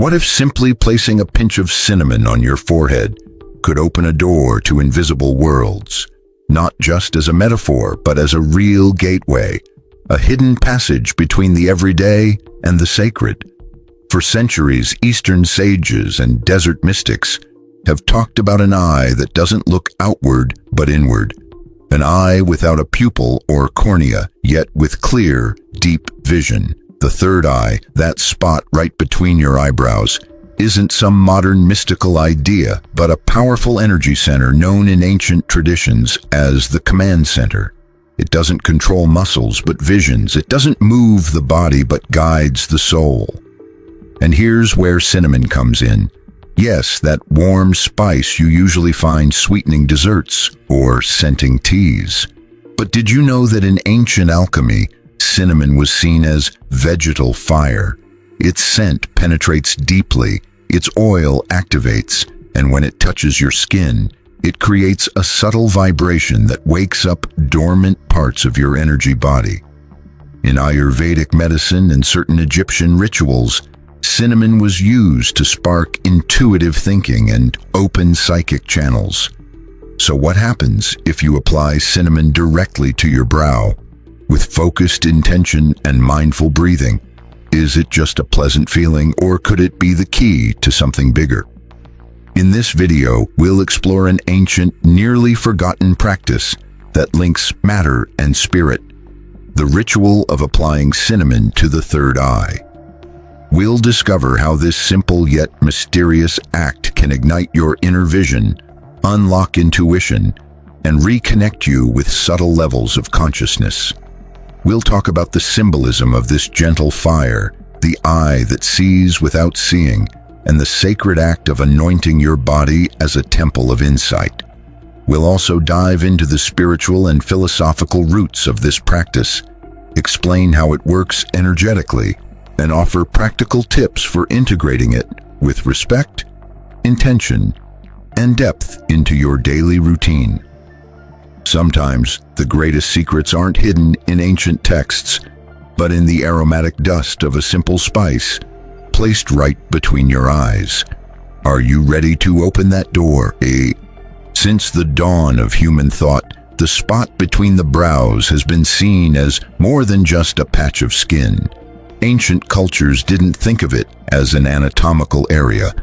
What if simply placing a pinch of cinnamon on your forehead could open a door to invisible worlds, not just as a metaphor, but as a real gateway, a hidden passage between the everyday and the sacred? For centuries, Eastern sages and desert mystics have talked about an eye that doesn't look outward but inward, an eye without a pupil or cornea, yet with clear, deep vision. The third eye, that spot right between your eyebrows, isn't some modern mystical idea, but a powerful energy center known in ancient traditions as the command center. It doesn't control muscles but visions. It doesn't move the body but guides the soul. And here's where cinnamon comes in. Yes, that warm spice you usually find sweetening desserts or scenting teas. But did you know that in ancient alchemy, cinnamon was seen as vegetal fire? Its scent penetrates deeply, its oil activates, and when it touches your skin, it creates a subtle vibration that wakes up dormant parts of your energy body. In Ayurvedic medicine and certain Egyptian rituals, cinnamon was used to spark intuitive thinking and open psychic channels. So what happens if you apply cinnamon directly to your brow, with focused intention and mindful breathing? Is it just a pleasant feeling, or could it be the key to something bigger? In this video, we'll explore an ancient, nearly forgotten practice that links matter and spirit, the ritual of applying cinnamon to the third eye. We'll discover how this simple yet mysterious act can ignite your inner vision, unlock intuition, and reconnect you with subtle levels of consciousness. We'll talk about the symbolism of this gentle fire, the eye that sees without seeing, and the sacred act of anointing your body as a temple of insight. We'll also dive into the spiritual and philosophical roots of this practice, explain how it works energetically, and offer practical tips for integrating it with respect, intention, and depth into your daily routine. Sometimes the greatest secrets aren't hidden in ancient texts, but in the aromatic dust of a simple spice placed right between your eyes. Are you ready to open that door? Since the dawn of human thought, the spot between the brows has been seen as more than just a patch of skin. Ancient cultures didn't think of it as an anatomical area,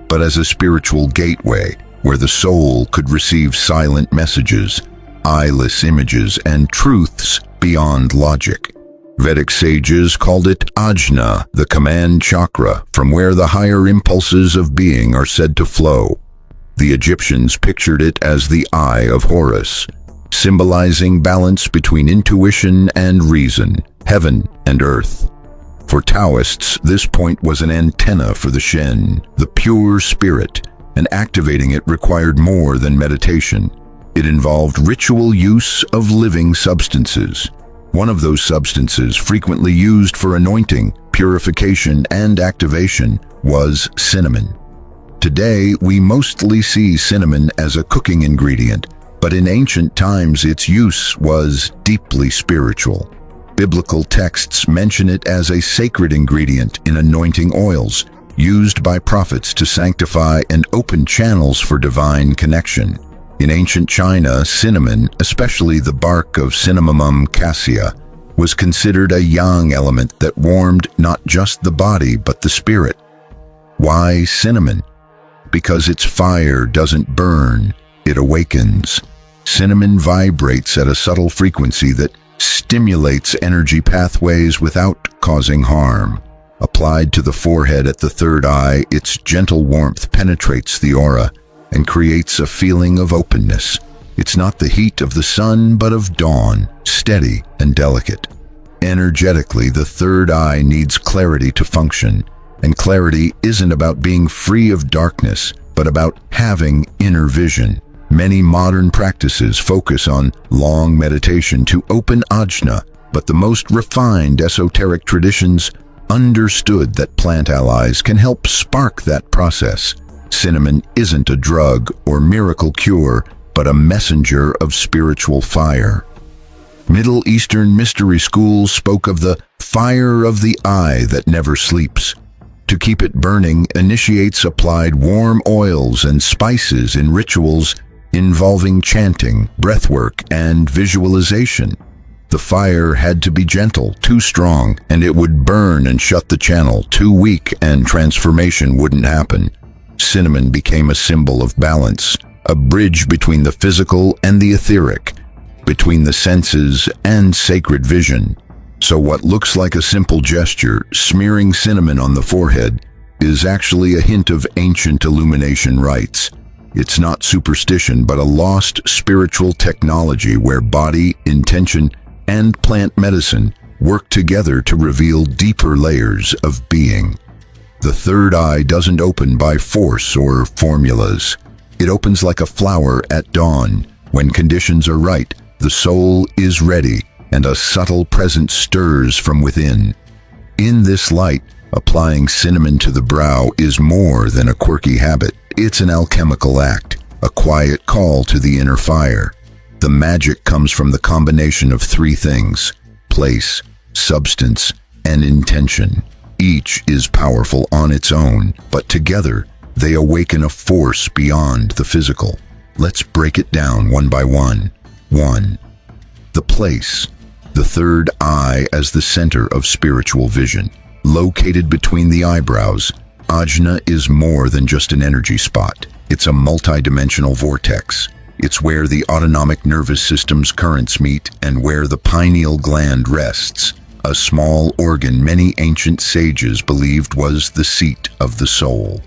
but as a spiritual gateway where the soul could receive silent messages, eyeless images, and truths beyond logic. Vedic sages called it ajna, the command chakra, from where the higher impulses of being are said to flow. The Egyptians pictured it as the eye of Horus, symbolizing balance between intuition and reason, heaven and earth. For Taoists, this point was an antenna for the Shen, the pure spirit, and activating it required more than meditation. It involved ritual use of living substances. One of those substances frequently used for anointing, purification, and activation was cinnamon. Today, we mostly see cinnamon as a cooking ingredient, but in ancient times its use was deeply spiritual. Biblical texts mention it as a sacred ingredient in anointing oils, used by prophets to sanctify and open channels for divine connection. In ancient China, cinnamon, especially the bark of Cinnamomum cassia, was considered a yang element that warmed not just the body but the spirit. Why cinnamon? Because its fire doesn't burn, it awakens. Cinnamon vibrates at a subtle frequency that stimulates energy pathways without causing harm. Applied to the forehead at the third eye, its gentle warmth penetrates the aura and creates a feeling of openness. It's not the heat of the sun, but of dawn, steady and delicate. Energetically, the third eye needs clarity to function, and clarity isn't about being free of darkness, but about having inner vision. Many modern practices focus on long meditation to open ajna, but the most refined esoteric traditions understood that plant allies can help spark that process. Cinnamon isn't a drug or miracle cure, but a messenger of spiritual fire. Middle Eastern mystery schools spoke of the fire of the eye that never sleeps. To keep it burning, initiates applied warm oils and spices in rituals involving chanting, breathwork, and visualization. The fire had to be gentle, too strong, and it would burn and shut the channel. Too weak, and transformation wouldn't happen. Cinnamon became a symbol of balance, a bridge between the physical and the etheric, between the senses and sacred vision. So what looks like a simple gesture, smearing cinnamon on the forehead, is actually a hint of ancient illumination rites. It's not superstition, but a lost spiritual technology where body, intention, and plant medicine work together to reveal deeper layers of being. The third eye doesn't open by force or formulas. It opens like a flower at dawn. When conditions are right, the soul is ready, and a subtle presence stirs from within. In this light, applying cinnamon to the brow is more than a quirky habit. It's an alchemical act, a quiet call to the inner fire. The magic comes from the combination of three things: place, substance, and intention. Each is powerful on its own, but together they awaken a force beyond the physical. Let's break it down one by one. 1. The place. The third eye as the center of spiritual vision. Located between the eyebrows, ajna is more than just an energy spot. It's a multidimensional vortex. It's where the autonomic nervous system's currents meet and where the pineal gland rests, a small organ many ancient sages believed was the seat of the soul.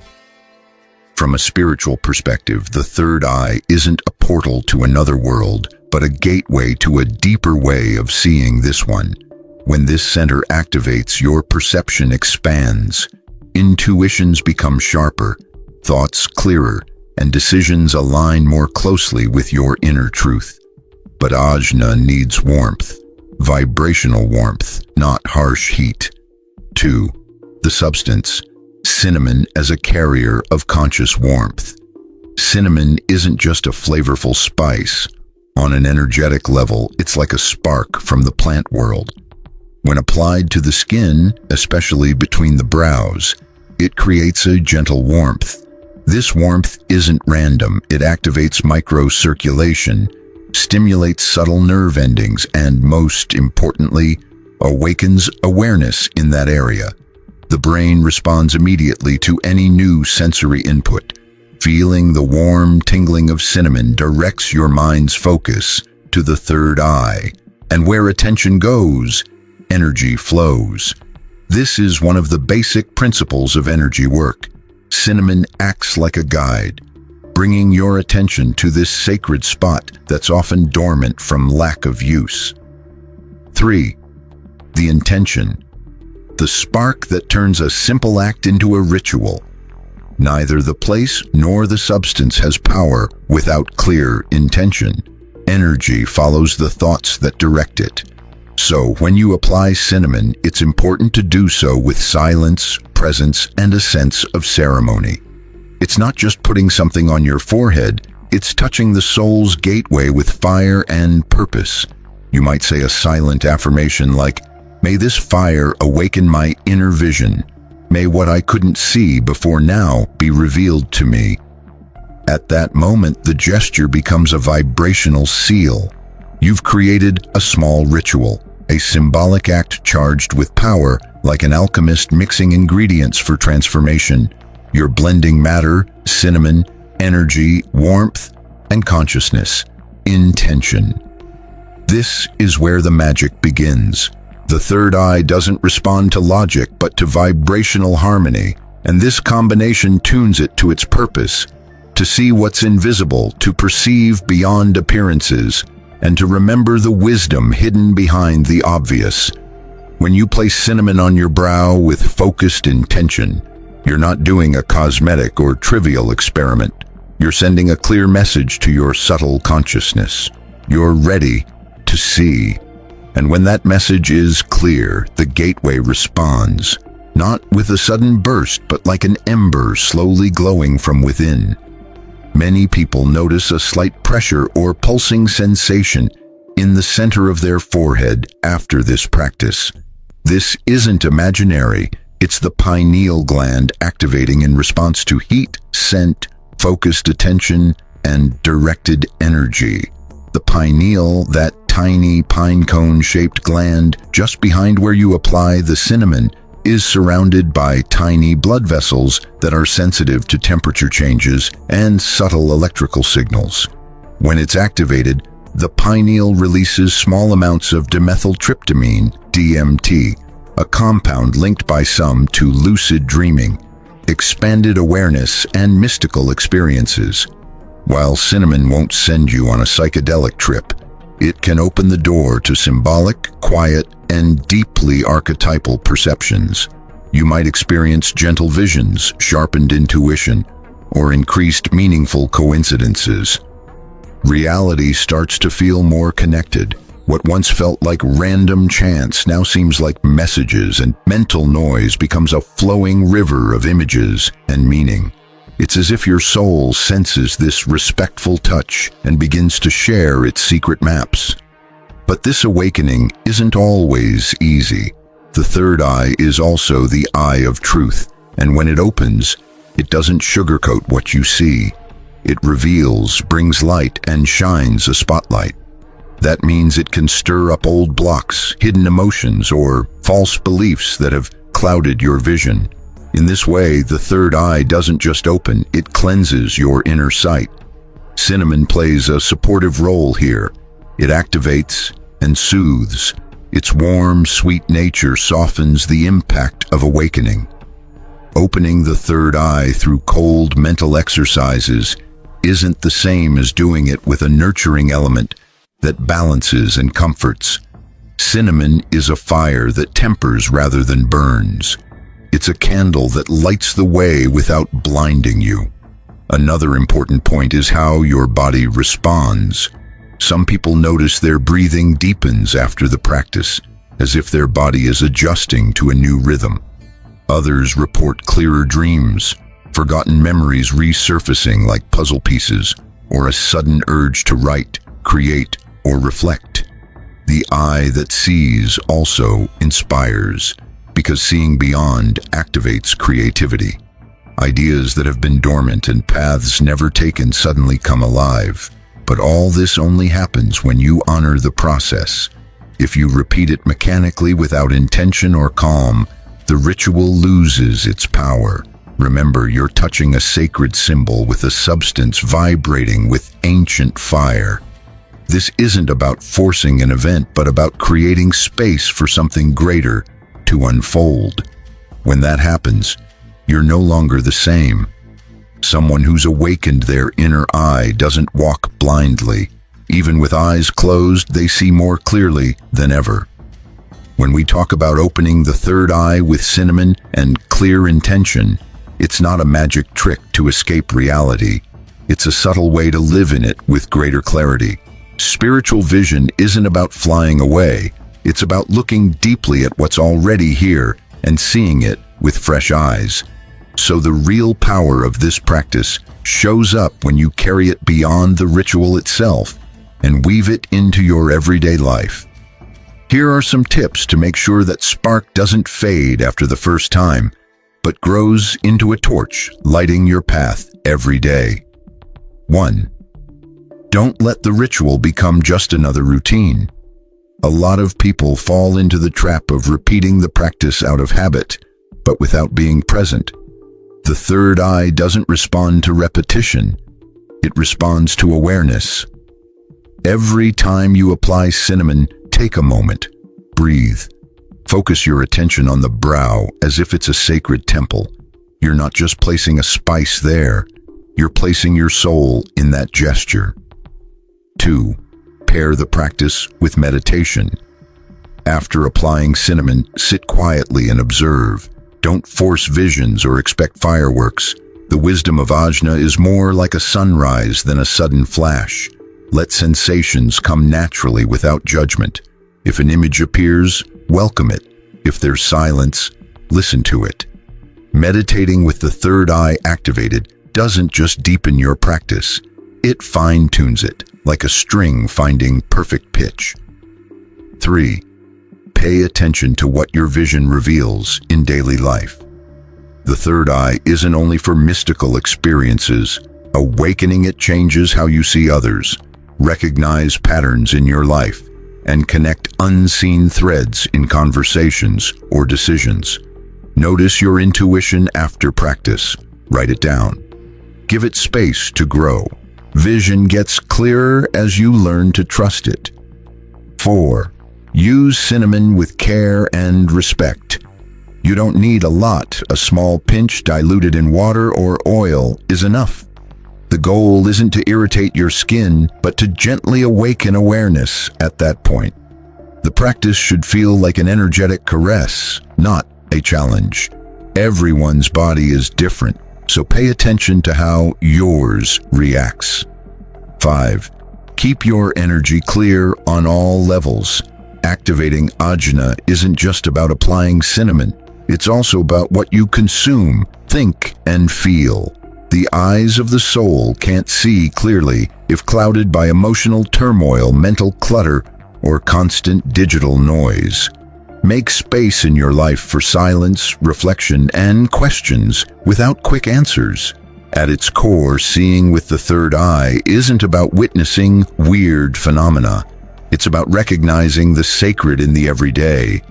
From a spiritual perspective, the third eye isn't a portal to another world, but a gateway to a deeper way of seeing this one. When this center activates, your perception expands. Intuitions become sharper, thoughts clearer, and decisions align more closely with your inner truth. But ajna needs warmth, vibrational warmth, not harsh heat. 2. The substance. Cinnamon as a carrier of conscious warmth. Cinnamon isn't just a flavorful spice. On an energetic level, it's like a spark from the plant world. When applied to the skin, especially between the brows, it creates a gentle warmth. This warmth isn't random. It activates microcirculation, stimulates subtle nerve endings, and most importantly, awakens awareness in that area. The brain responds immediately to any new sensory input. Feeling the warm tingling of cinnamon directs your mind's focus to the third eye, and where attention goes, energy flows. This is one of the basic principles of energy work. Cinnamon acts like a guide, bringing your attention to this sacred spot that's often dormant from lack of use. 3. The intention. The spark that turns a simple act into a ritual. Neither the place nor the substance has power without clear intention. Energy follows the thoughts that direct it. So when you apply cinnamon, it's important to do so with silence, presence, and a sense of ceremony. It's not just putting something on your forehead, it's touching the soul's gateway with fire and purpose. You might say a silent affirmation like, "May this fire awaken my inner vision. May what I couldn't see before now be revealed to me." At that moment, the gesture becomes a vibrational seal. You've created a small ritual, a symbolic act charged with power, like an alchemist mixing ingredients for transformation. You're blending matter, cinnamon, energy, warmth, and consciousness, intention. This is where the magic begins. The third eye doesn't respond to logic, but to vibrational harmony, and this combination tunes it to its purpose, to see what's invisible, to perceive beyond appearances, and to remember the wisdom hidden behind the obvious. When you place cinnamon on your brow with focused intention, you're not doing a cosmetic or trivial experiment. You're sending a clear message to your subtle consciousness. You're ready to see. And when that message is clear, the gateway responds, not with a sudden burst, but like an ember slowly glowing from within. Many people notice a slight pressure or pulsing sensation in the center of their forehead after this practice. This isn't imaginary, It's the pineal gland activating in response to heat, scent, focused attention, and directed energy. The pineal, that tiny pine cone-shaped gland just behind where you apply the cinnamon, is surrounded by tiny blood vessels that are sensitive to temperature changes and subtle electrical signals. When it's activated, the pineal releases small amounts of dimethyltryptamine, DMT, a compound linked by some to lucid dreaming, expanded awareness, and mystical experiences. While cinnamon won't send you on a psychedelic trip, it can open the door to symbolic, quiet, and deeply archetypal perceptions. You might experience gentle visions, sharpened intuition, or increased meaningful coincidences. Reality starts to feel more connected. What once felt like random chance now seems like messages, and mental noise becomes a flowing river of images and meaning. It's as if your soul senses this respectful touch and begins to share its secret maps. But this awakening isn't always easy. The third eye is also the eye of truth, and when it opens, it doesn't sugarcoat what you see. It reveals, brings light, and shines a spotlight. That means it can stir up old blocks, hidden emotions, or false beliefs that have clouded your vision. In this way, the third eye doesn't just open, it cleanses your inner sight. Cinnamon plays a supportive role here. It activates and soothes. Its warm, sweet nature softens the impact of awakening. Opening the third eye through cold mental exercises isn't the same as doing it with a nurturing element that balances and comforts. Cinnamon is a fire that tempers rather than burns. It's a candle that lights the way without blinding you. Another important point is how your body responds. Some people notice their breathing deepens after the practice, as if their body is adjusting to a new rhythm. Others report clearer dreams, forgotten memories resurfacing like puzzle pieces, or a sudden urge to write, create, or reflect. The eye that sees also inspires, because seeing beyond activates creativity. Ideas that have been dormant and paths never taken suddenly come alive. But all this only happens when you honor the process. If you repeat it mechanically without intention or calm, the ritual loses its power. Remember, you're touching a sacred symbol with a substance vibrating with ancient fire. This isn't about forcing an event, but about creating space for something greater to unfold. When that happens, you're no longer the same. Someone who's awakened their inner eye doesn't walk blindly. Even with eyes closed, they see more clearly than ever. When we talk about opening the third eye with cinnamon and clear intention, it's not a magic trick to escape reality. It's a subtle way to live in it with greater clarity. Spiritual vision isn't about flying away. It's about looking deeply at what's already here and seeing it with fresh eyes. So the real power of this practice shows up when you carry it beyond the ritual itself and weave it into your everyday life. Here are some tips to make sure that spark doesn't fade after the first time, but grows into a torch, lighting your path every day. 1. Don't let the ritual become just another routine. A lot of people fall into the trap of repeating the practice out of habit, but without being present. The third eye doesn't respond to repetition. It responds to awareness. Every time you apply cinnamon, take a moment. Breathe. Focus your attention on the brow as if it's a sacred temple. You're not just placing a spice there. You're placing your soul in that gesture. 2. Pair the practice with meditation. After applying cinnamon, sit quietly and observe. Don't force visions or expect fireworks. The wisdom of ajna is more like a sunrise than a sudden flash. Let sensations come naturally without judgment. If an image appears, welcome it. If there's silence, listen to it. Meditating with the third eye activated doesn't just deepen your practice. It fine-tunes it, like a string finding perfect pitch. 3. pay attention to what your vision reveals in daily life. The third eye isn't only for mystical experiences. Awakening it changes how you see others, recognize patterns in your life, and connect unseen threads in conversations or decisions. Notice your intuition after practice. Write it down. Give it space to grow. Vision gets clearer as you learn to trust it. 4. Use cinnamon with care and respect. You don't need a lot. A small pinch diluted in water or oil is enough. The goal isn't to irritate your skin, but to gently awaken awareness at that point. The practice should feel like an energetic caress, not a challenge. Everyone's body is different, so pay attention to how yours reacts. 5. Keep your energy clear on all levels. Activating ajna isn't just about applying cinnamon. It's also about what you consume, think, and feel. The eyes of the soul can't see clearly if clouded by emotional turmoil, mental clutter, or constant digital noise. Make space in your life for silence, reflection, and questions without quick answers. At its core, seeing with the third eye isn't about witnessing weird phenomena. It's about recognizing the sacred in the everyday,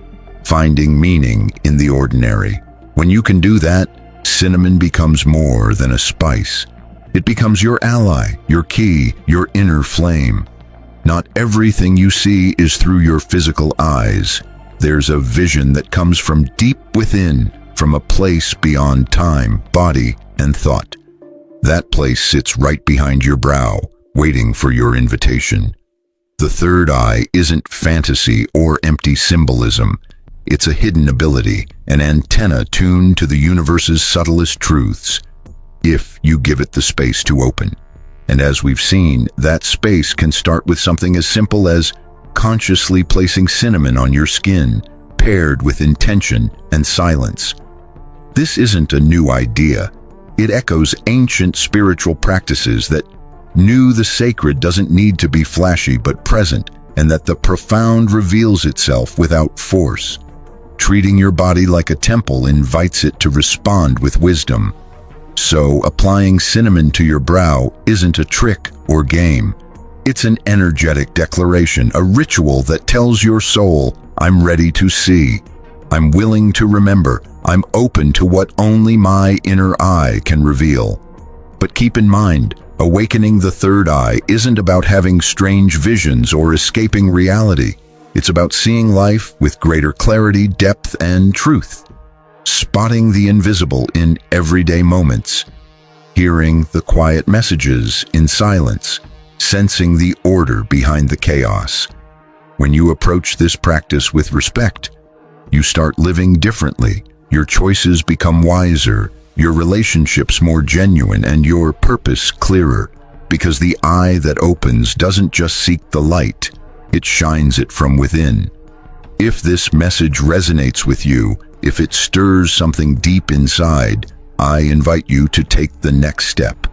finding meaning in the ordinary. When you can do that, cinnamon becomes more than a spice. It becomes your ally, your key, your inner flame. Not everything you see is through your physical eyes. There's a vision that comes from deep within, from a place beyond time, body, and thought. That place sits right behind your brow, waiting for your invitation. The third eye isn't fantasy or empty symbolism. It's a hidden ability, an antenna tuned to the universe's subtlest truths, if you give it the space to open. And as we've seen, that space can start with something as simple as consciously placing cinnamon on your skin, paired with intention and silence. This isn't a new idea. It echoes ancient spiritual practices that knew the sacred doesn't need to be flashy but present, and that the profound reveals itself without force. Treating your body like a temple invites it to respond with wisdom. So, applying cinnamon to your brow isn't a trick or game. It's an energetic declaration, a ritual that tells your soul, I'm ready to see. I'm willing to remember. I'm open to what only my inner eye can reveal. But keep in mind, awakening the third eye isn't about having strange visions or escaping reality. It's about seeing life with greater clarity, depth, and truth. Spotting the invisible in everyday moments. Hearing the quiet messages in silence. Sensing the order behind the chaos. When you approach this practice with respect, you start living differently. Your choices become wiser, your relationships more genuine, and your purpose clearer. Because the eye that opens doesn't just seek the light, it shines it from within. If this message resonates with you, if it stirs something deep inside, I invite you to take the next step.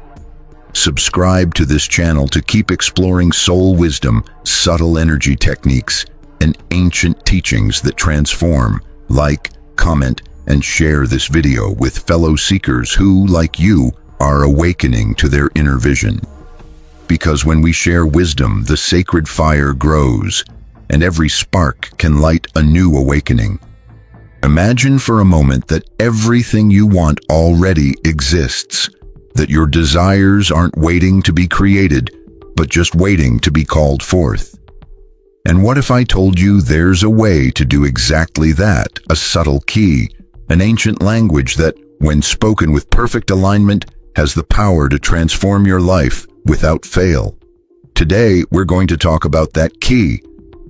Subscribe to this channel to keep exploring soul wisdom, subtle energy techniques, and ancient teachings that transform. Like, comment, and share this video with fellow seekers who, like you, are awakening to their inner vision. Because when we share wisdom, the sacred fire grows, and every spark can light a new awakening. Imagine for a moment that everything you want already exists, that your desires aren't waiting to be created, but just waiting to be called forth. And what if I told you there's a way to do exactly that, a subtle key, an ancient language that, when spoken with perfect alignment, has the power to transform your life without fail. Today, we're going to talk about that key.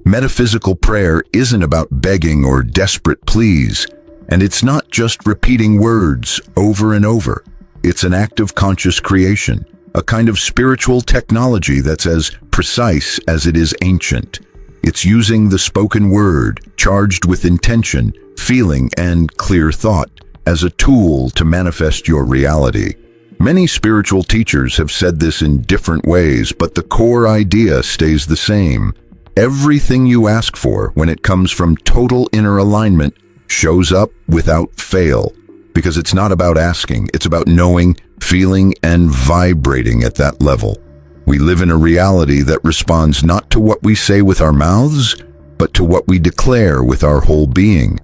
Metaphysical prayer isn't about begging or desperate pleas, and it's not just repeating words over and over. It's an act of conscious creation, a kind of spiritual technology that's as precise as it is ancient. It's using the spoken word, charged with intention, feeling, and clear thought, as a tool to manifest your reality. Many spiritual teachers have said this in different ways, but the core idea stays the same. Everything you ask for, when it comes from total inner alignment, shows up without fail. Because it's not about asking, it's about knowing, feeling, and vibrating at that level. We live in a reality that responds not to what we say with our mouths, but to what we declare with our whole being.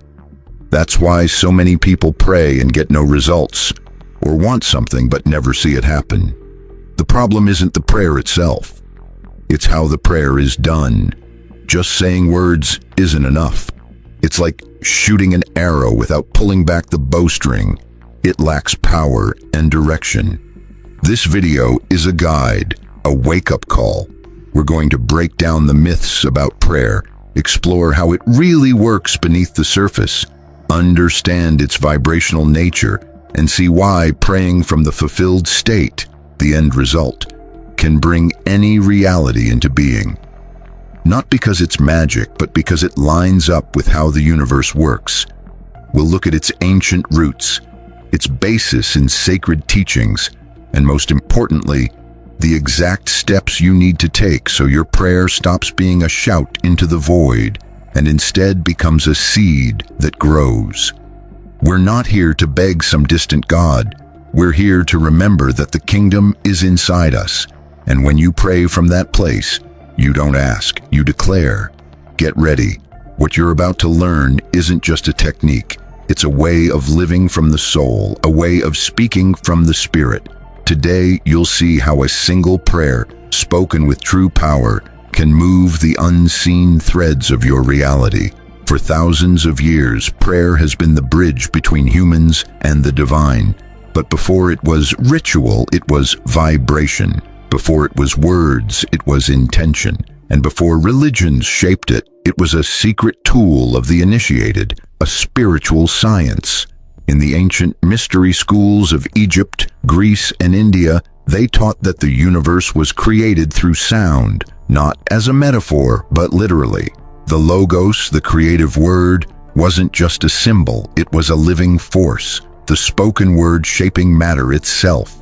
That's why so many people pray and get no results, or want something but never see it happen. The problem isn't the prayer itself. It's how the prayer is done. Just saying words isn't enough. It's like shooting an arrow without pulling back the bowstring. It lacks power and direction. This video is a guide, a wake-up call. We're going to break down the myths about prayer, explore how it really works beneath the surface, understand its vibrational nature, and see why praying from the fulfilled state, the end result, can bring any reality into being. Not because it's magic, but because it lines up with how the universe works. We'll look at its ancient roots, its basis in sacred teachings, and most importantly, the exact steps you need to take so your prayer stops being a shout into the void and instead becomes a seed that grows. We're not here to beg some distant God. We're here to remember that the kingdom is inside us, and when you pray from that place, you don't ask, you declare. Get ready. What you're about to learn isn't just a technique. It's a way of living from the soul, a way of speaking from the spirit. Today, you'll see how a single prayer, spoken with true power, can move the unseen threads of your reality. For thousands of years, prayer has been the bridge between humans and the divine. But before it was ritual, it was vibration. Before it was words, it was intention. And before religions shaped it, it was a secret tool of the initiated, a spiritual science. In the ancient mystery schools of Egypt, Greece, and India, they taught that the universe was created through sound, not as a metaphor, but literally. The logos, the creative word, wasn't just a symbol, it was a living force, the spoken word shaping matter itself.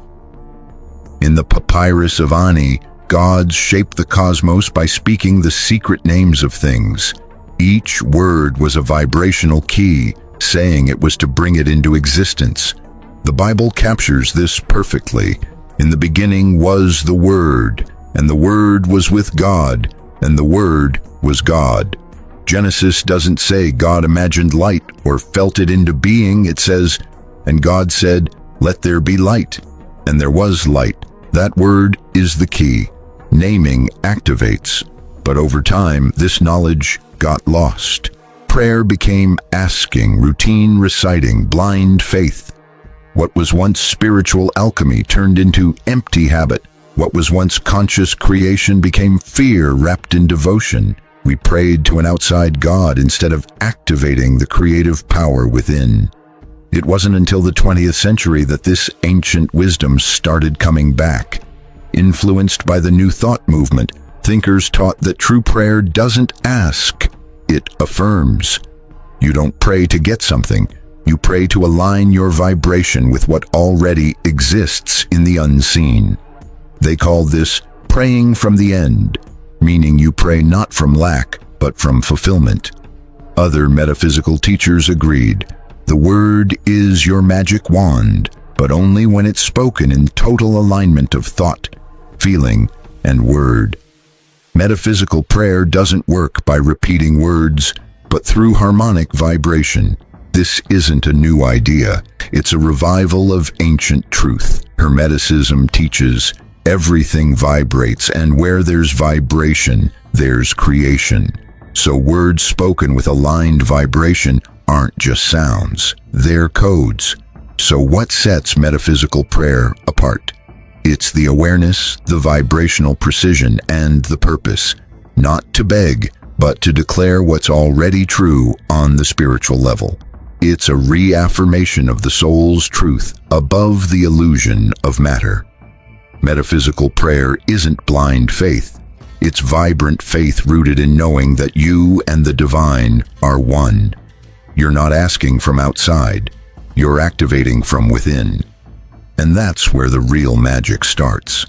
In the papyrus of Ani, gods shaped the cosmos by speaking the secret names of things. Each word was a vibrational key, saying it was to bring it into existence. The Bible captures this perfectly. In the beginning was the Word, and the Word was with God, and the Word was God. Genesis doesn't say God imagined light or felt it into being. It says, "And God said, 'Let there be light,' and there was light." That word is the key. Naming activates. But over time, this knowledge got lost. Prayer became asking, routine reciting, blind faith. What was once spiritual alchemy turned into empty habit. What was once conscious creation became fear wrapped in devotion. We prayed to an outside God instead of activating the creative power within. It wasn't until the 20th century that this ancient wisdom started coming back. Influenced by the New Thought movement, thinkers taught that true prayer doesn't ask, it affirms. You don't pray to get something, you pray to align your vibration with what already exists in the unseen. They call this praying from the end, meaning you pray not from lack, but from fulfillment. Other metaphysical teachers agreed. The word is your magic wand, but only when it's spoken in total alignment of thought, feeling, and word. Metaphysical prayer doesn't work by repeating words, but through harmonic vibration. This isn't a new idea. It's a revival of ancient truth. Hermeticism teaches everything vibrates, and where there's vibration, there's creation. So words spoken with aligned vibration aren't just sounds, they're codes. So what sets metaphysical prayer apart? It's the awareness, the vibrational precision, and the purpose. Not to beg, but to declare what's already true on the spiritual level. It's a reaffirmation of the soul's truth above the illusion of matter. Metaphysical prayer isn't blind faith. It's vibrant faith rooted in knowing that you and the divine are one. You're not asking from outside, you're activating from within. And that's where the real magic starts.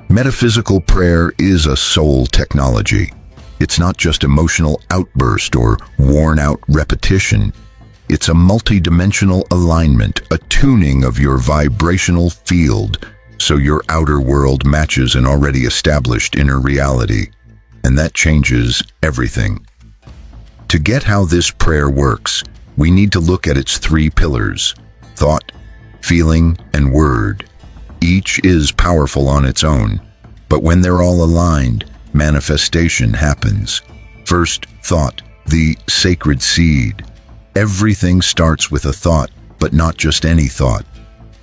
Metaphysical prayer is a soul technology. It's not just emotional outburst or worn-out repetition. It's a multidimensional alignment, a tuning of your vibrational field, so your outer world matches an already established inner reality. And that changes everything. To get how this prayer works, we need to look at its three pillars: thought, feeling, and word. Each is powerful on its own, but when they're all aligned, manifestation happens. First, thought, the sacred seed. Everything starts with a thought, but not just any thought.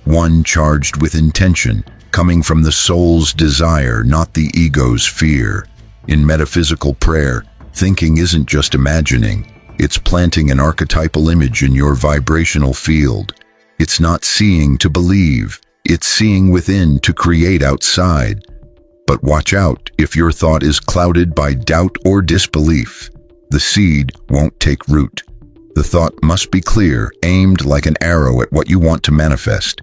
One charged with intention, coming from the soul's desire, not the ego's fear. In metaphysical prayer, thinking isn't just imagining. It's planting an archetypal image in your vibrational field. It's not seeing to believe. It's seeing within to create outside. But watch out if your thought is clouded by doubt or disbelief. The seed won't take root. The thought must be clear, aimed like an arrow at what you want to manifest.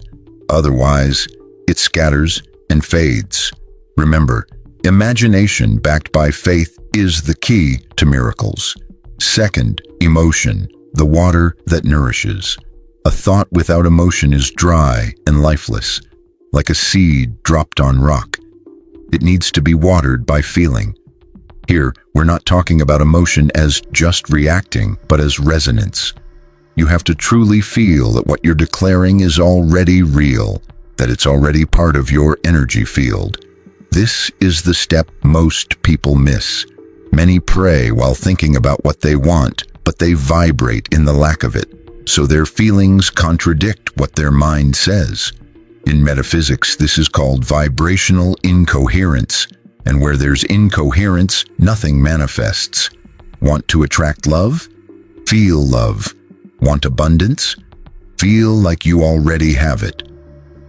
Otherwise, it scatters and fades. Remember, imagination backed by faith is the key to miracles. Second, emotion, the water that nourishes. A thought without emotion is dry and lifeless, like a seed dropped on rock. It needs to be watered by feeling. Here, we're not talking about emotion as just reacting, but as resonance. You have to truly feel that what you're declaring is already real, that it's already part of your energy field. This is the step most people miss. Many pray while thinking about what they want, but they vibrate in the lack of it, so their feelings contradict what their mind says. In metaphysics, this is called vibrational incoherence, and where there's incoherence, nothing manifests. Want to attract love? Feel love. Want abundance? Feel like you already have it.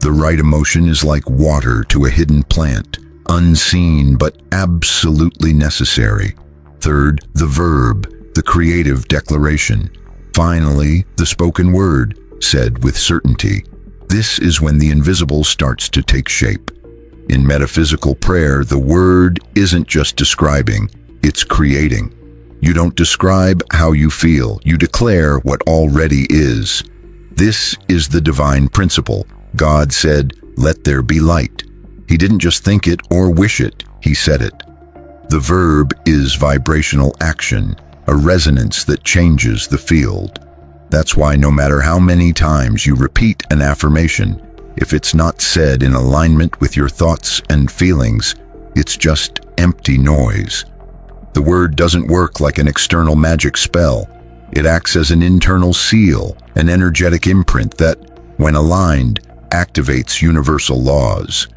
The right emotion is like water to a hidden plant, unseen but absolutely necessary. Third, the verb, the creative declaration. Finally, the spoken word, said with certainty. This is when the invisible starts to take shape. In metaphysical prayer, the word isn't just describing, it's creating. You don't describe how you feel, you declare what already is. This is the divine principle. God said, "Let there be light." He didn't just think it or wish it, he said it. The verb is vibrational action, a resonance that changes the field. That's why no matter how many times you repeat an affirmation, if it's not said in alignment with your thoughts and feelings, it's just empty noise. The word doesn't work like an external magic spell. It acts as an internal seal, an energetic imprint that, when aligned, activates universal laws.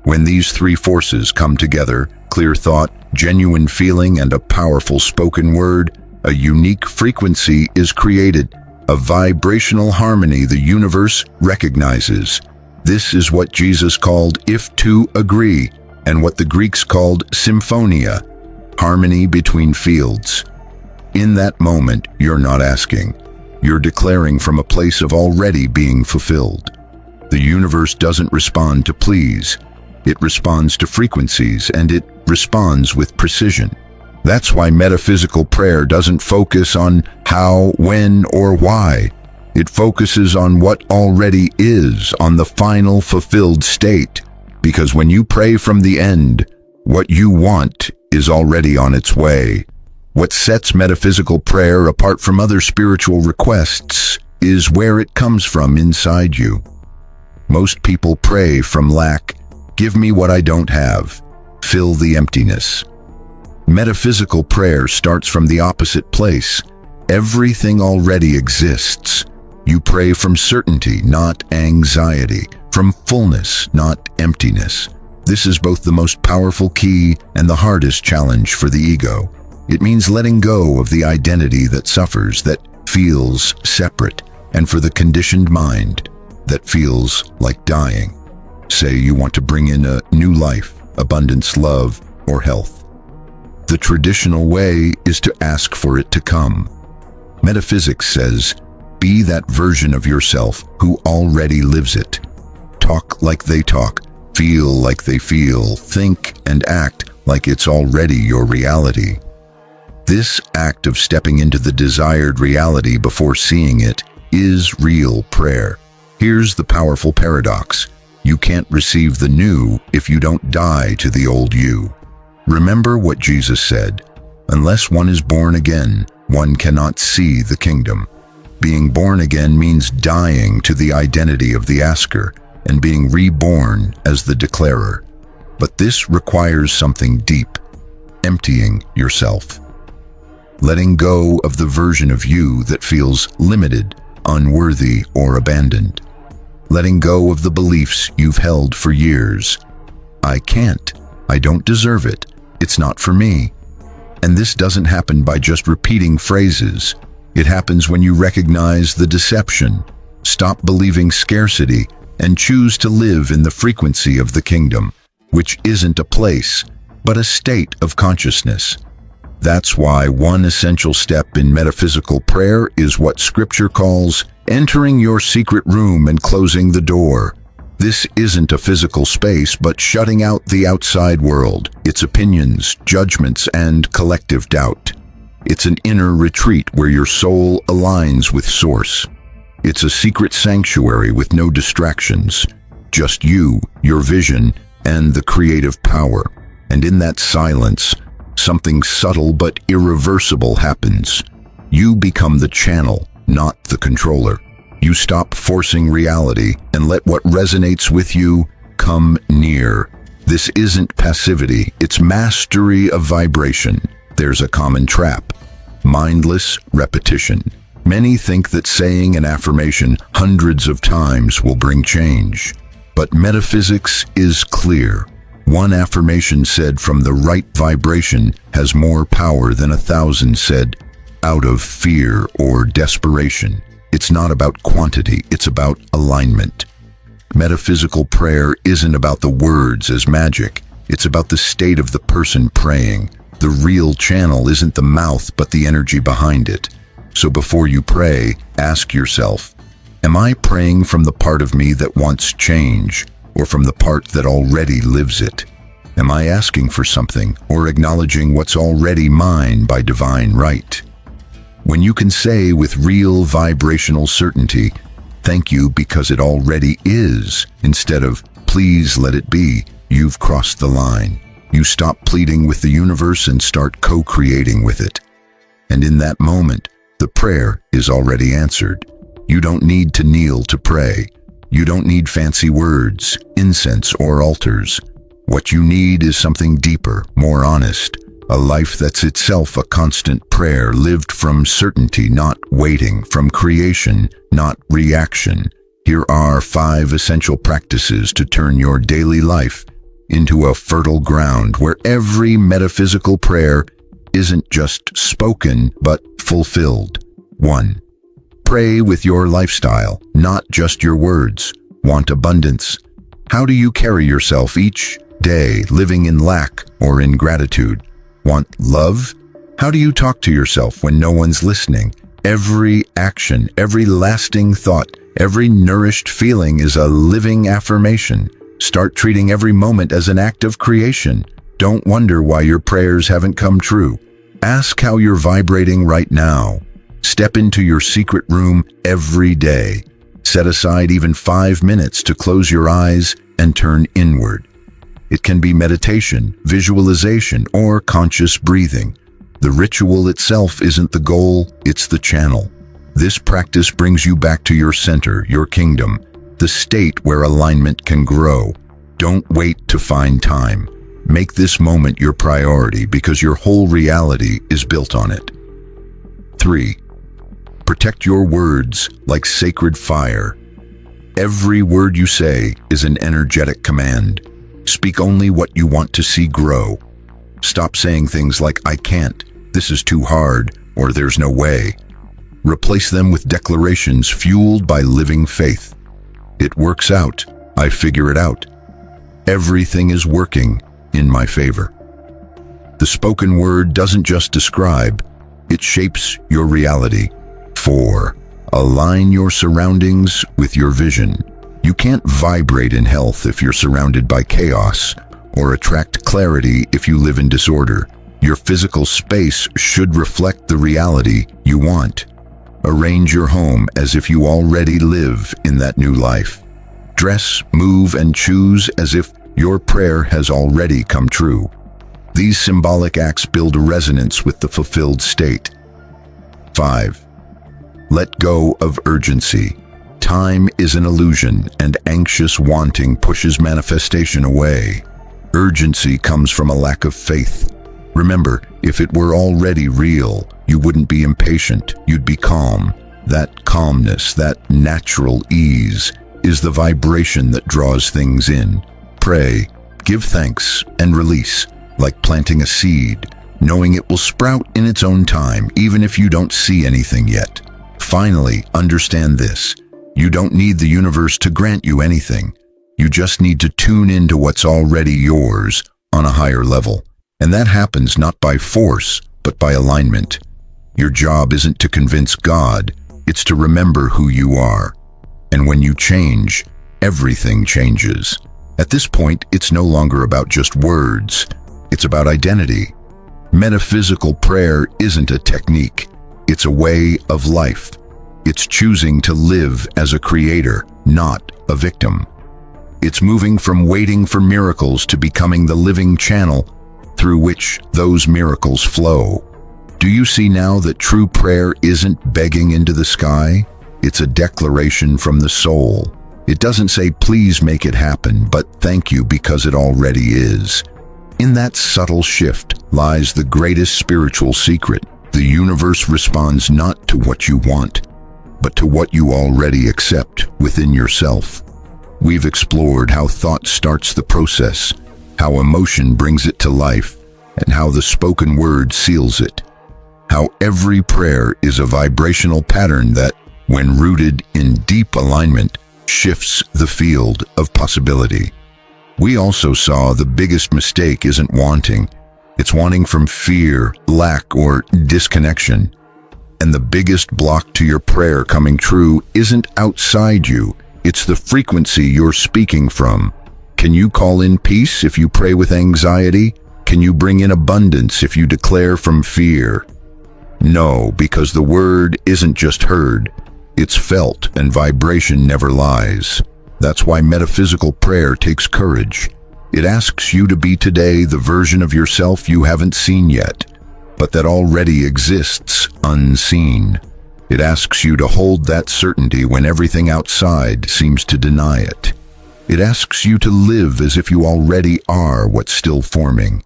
When these three forces come together, clear thought, genuine feeling, and a powerful spoken word, a unique frequency is created, a vibrational harmony the universe recognizes. This is what Jesus called if two agree, and what the Greeks called symphonia, harmony between fields. In that moment, you're not asking. You're declaring from a place of already being fulfilled. The universe doesn't respond to pleas. It responds to frequencies, and it responds with precision. That's why metaphysical prayer doesn't focus on how, when, or why. It focuses on what already is, on the final fulfilled state. Because when you pray from the end, what you want is already on its way. What sets metaphysical prayer apart from other spiritual requests is where it comes from inside you. Most people pray from lack. Give me what I don't have. Fill the emptiness. Metaphysical prayer starts from the opposite place. Everything already exists. You pray from certainty, not anxiety, from fullness, not emptiness. This is both the most powerful key and the hardest challenge for the ego. It means letting go of the identity that suffers, that feels separate, and for the conditioned mind that feels like dying. Say you want to bring in a new life, abundance, love, or health. The traditional way is to ask for it to come. Metaphysics says, be that version of yourself who already lives it. Talk like they talk, feel like they feel, think and act like it's already your reality. This act of stepping into the desired reality before seeing it is real prayer. Here's the powerful paradox. You can't receive the new if you don't die to the old you. Remember what Jesus said, "Unless one is born again, one cannot see the kingdom." Being born again means dying to the identity of the asker and being reborn as the declarer. But this requires something deep: emptying yourself. Letting go of the version of you that feels limited, unworthy, or abandoned. Letting go of the beliefs you've held for years. I can't. I don't deserve it. It's not for me. And this doesn't happen by just repeating phrases. It happens when you recognize the deception, stop believing scarcity, and choose to live in the frequency of the kingdom, which isn't a place, but a state of consciousness. That's why one essential step in metaphysical prayer is what Scripture calls entering your secret room and closing the door. This isn't a physical space, but shutting out the outside world, its opinions, judgments, and collective doubt. It's an inner retreat where your soul aligns with Source. It's a secret sanctuary with no distractions, just you, your vision, and the creative power. And in that silence, something subtle but irreversible happens. You become the channel, not the controller. You stop forcing reality and let what resonates with you come near. This isn't passivity, it's mastery of vibration. There's a common trap: mindless repetition. Many think that saying an affirmation hundreds of times will bring change. But metaphysics is clear. One affirmation said from the right vibration has more power than 1,000 said out of fear or desperation. It's not about quantity, it's about alignment. Metaphysical prayer isn't about the words as magic. It's about the state of the person praying. The real channel isn't the mouth, but the energy behind it. So before you pray, ask yourself, am I praying from the part of me that wants change, or from the part that already lives it? Am I asking for something, or acknowledging what's already mine by divine right? When you can say with real vibrational certainty, "Thank you because it already is," instead of "please let it be," you've crossed the line. You stop pleading with the universe and start co-creating with it. And in that moment, the prayer is already answered. You don't need to kneel to pray. You don't need fancy words, incense, or altars. What you need is something deeper, more honest, a life that's itself a constant prayer, lived from certainty, not waiting, from creation, not reaction. Here are 5 essential practices to turn your daily life into a fertile ground where every metaphysical prayer isn't just spoken, but fulfilled. 1. Pray with your lifestyle, not just your words. Want abundance? How do you carry yourself each day, living in lack or in gratitude? Want love? How do you talk to yourself when no one's listening? Every action, every lasting thought, every nourished feeling is a living affirmation. Start treating every moment as an act of creation. Don't wonder why your prayers haven't come true. Ask how you're vibrating right now. Step into your secret room every day. Set aside even 5 minutes to close your eyes and turn inward. It can be meditation, visualization, or conscious breathing. The ritual itself isn't the goal, it's the channel. This practice brings you back to your center, your kingdom, the state where alignment can grow. Don't wait to find time. Make this moment your priority because your whole reality is built on it. 3. Protect your words like sacred fire. Every word you say is an energetic command. Speak only what you want to see grow. Stop saying things like, "I can't," "this is too hard," or "there's no way." Replace them with declarations fueled by living faith. It works out. I figure it out. Everything is working in my favor. The spoken word doesn't just describe, it shapes your reality. 4. Align your surroundings with your vision. You can't vibrate in health if you're surrounded by chaos, or attract clarity if you live in disorder. Your physical space should reflect the reality you want. Arrange your home as if you already live in that new life. Dress, move, and choose as if your prayer has already come true. These symbolic acts build a resonance with the fulfilled state. 5. Let go of urgency. Time is an illusion, and anxious wanting pushes manifestation away. Urgency comes from a lack of faith. Remember, if it were already real, you wouldn't be impatient, you'd be calm. That calmness, that natural ease, is the vibration that draws things in. Pray, give thanks, and release, like planting a seed, knowing it will sprout in its own time, even if you don't see anything yet. Finally, understand this. You don't need the universe to grant you anything. You just need to tune into what's already yours on a higher level. And that happens not by force, but by alignment. Your job isn't to convince God, it's to remember who you are. And when you change, everything changes. At this point, it's no longer about just words, it's about identity. Metaphysical prayer isn't a technique, it's a way of life. It's choosing to live as a creator, not a victim. It's moving from waiting for miracles to becoming the living channel through which those miracles flow. Do you see now that true prayer isn't begging into the sky? It's a declaration from the soul. It doesn't say, please make it happen, but thank you because it already is. In that subtle shift lies the greatest spiritual secret. The universe responds not to what you want, but to what you already accept within yourself. We've explored how thought starts the process, how emotion brings it to life, and how the spoken word seals it. How every prayer is a vibrational pattern that, when rooted in deep alignment, shifts the field of possibility. We also saw the biggest mistake isn't wanting. It's wanting from fear, lack, or disconnection. And the biggest block to your prayer coming true isn't outside you. It's the frequency you're speaking from. Can you call in peace if you pray with anxiety? Can you bring in abundance if you declare from fear? No, because the word isn't just heard. It's felt, and vibration never lies. That's why metaphysical prayer takes courage. It asks you to be today the version of yourself you haven't seen yet, but that already exists unseen. It asks you to hold that certainty when everything outside seems to deny it. It asks you to live as if you already are what's still forming.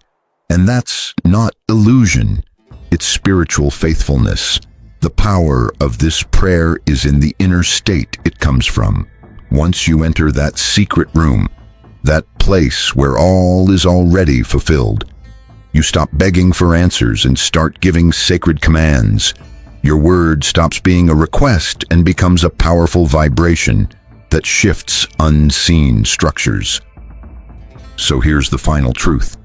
And that's not illusion, it's spiritual faithfulness. The power of this prayer is in the inner state it comes from. Once you enter that secret room, that place where all is already fulfilled, you stop begging for answers and start giving sacred commands. Your word stops being a request and becomes a powerful vibration that shifts unseen structures. So here's the final truth.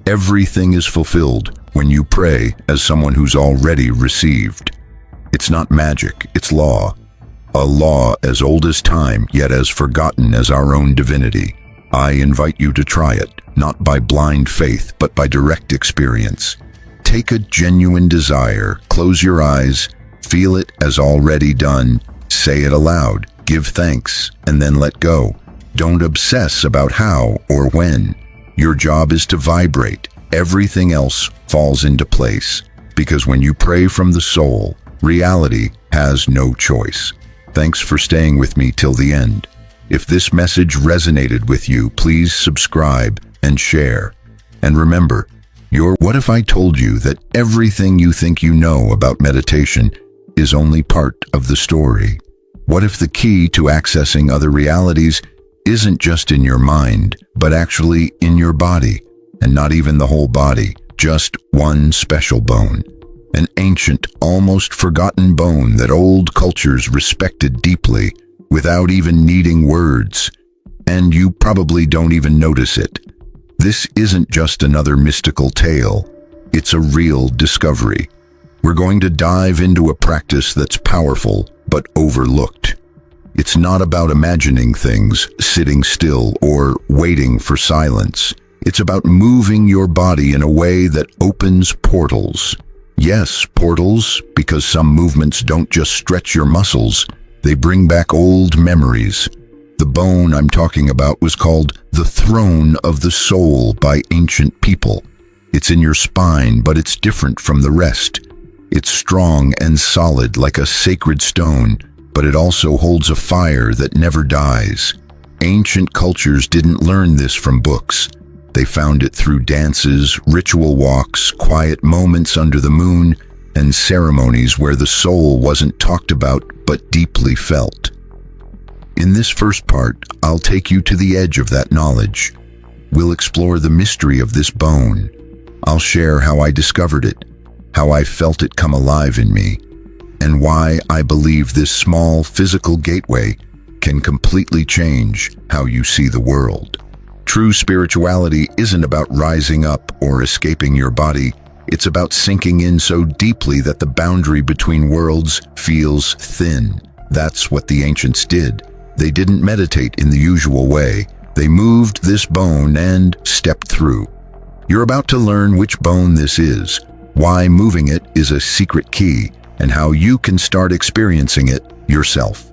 Everything is fulfilled when you pray as someone who's already received. It's not magic, it's law. A law as old as time, yet as forgotten as our own divinity. I invite you to try it, not by blind faith, but by direct experience. Take a genuine desire, close your eyes, feel it as already done, say it aloud, give thanks, and then let go. Don't obsess about how or when. Your job is to vibrate. Everything else falls into place. Because when you pray from the soul, reality has no choice. Thanks for staying with me till the end. If this message resonated with you, please subscribe and share. And remember, what if I told you that everything you think you know about meditation is only part of the story? What if the key to accessing other realities isn't just in your mind, but actually in your body? And not even the whole body, just one special bone. An ancient, almost forgotten bone that old cultures respected deeply, without even needing words. And you probably don't even notice it. This isn't just another mystical tale. It's a real discovery. We're going to dive into a practice that's powerful, but overlooked. It's not about imagining things, sitting still, or waiting for silence. It's about moving your body in a way that opens portals. Yes, portals, because some movements don't just stretch your muscles, they bring back old memories. The bone I'm talking about was called the throne of the soul by ancient people. It's in your spine, but it's different from the rest. It's strong and solid like a sacred stone, but it also holds a fire that never dies. Ancient cultures didn't learn this from books. They found it through dances, ritual walks, quiet moments under the moon, and ceremonies where the soul wasn't talked about but deeply felt. In this first part, I'll take you to the edge of that knowledge. We'll explore the mystery of this bone. I'll share how I discovered it, how I felt it come alive in me, and why I believe this small physical gateway can completely change how you see the world. True spirituality isn't about rising up or escaping your body. It's about sinking in so deeply that the boundary between worlds feels thin. That's what the ancients did. They didn't meditate in the usual way. They moved this bone and stepped through. You're about to learn which bone this is, why moving it is a secret key, and how you can start experiencing it yourself.